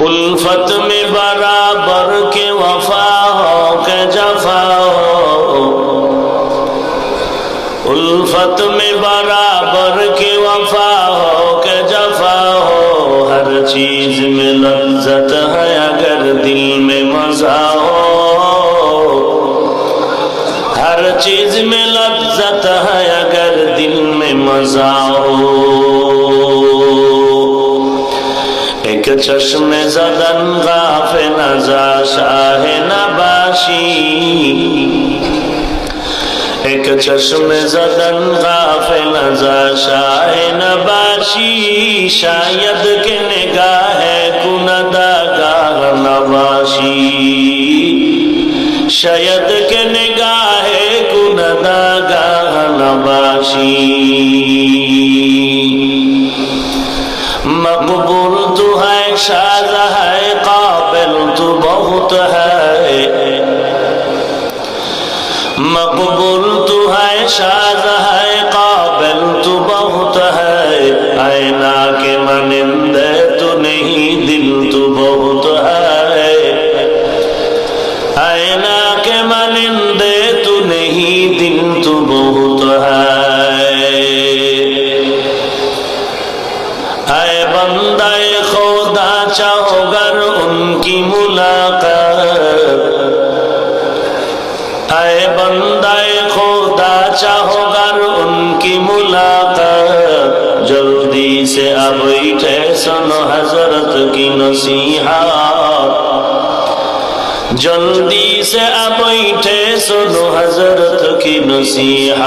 الفت میں برابر کے وفا ہو کہ جفا ہو، الفت میں برابر کے وفا ہو کہ جفا ہو، ہر چیز میں لذت ہے اگر دل میں مزہ ہو، ہر چیز میں لذت ہے اگر دل میں مزہ ہو۔ ایک چشم زدن غاف نزا شاہ نباشی، ایک چشم زدن غاف نزا شاہ نباشی، شاید کہ نگاہ کندہ گاہ نباشی، شاید کہ نگاہ کندہ گاہ نباشی۔ مقبول تو ہے شاذ ہے قابل تو بہت ہے، مقبول تو ہے شاذ ہے قابل تو بہت ہے، آئینہ کے مانندے تو نہیں دل تو بہت ہے، آئینہ کے مانندے تو نہیں دل تو بہت ہے۔ اے بندہ خدا چاہو گر ان کی ملاقات، اے بندہ خدا چاہو گر ان کی ملاقات، جلدی سے اب بیٹھے سنو حضرت کی نصیحت، جلدی سے اب بیٹھے سنو حضرت کی نصیحت۔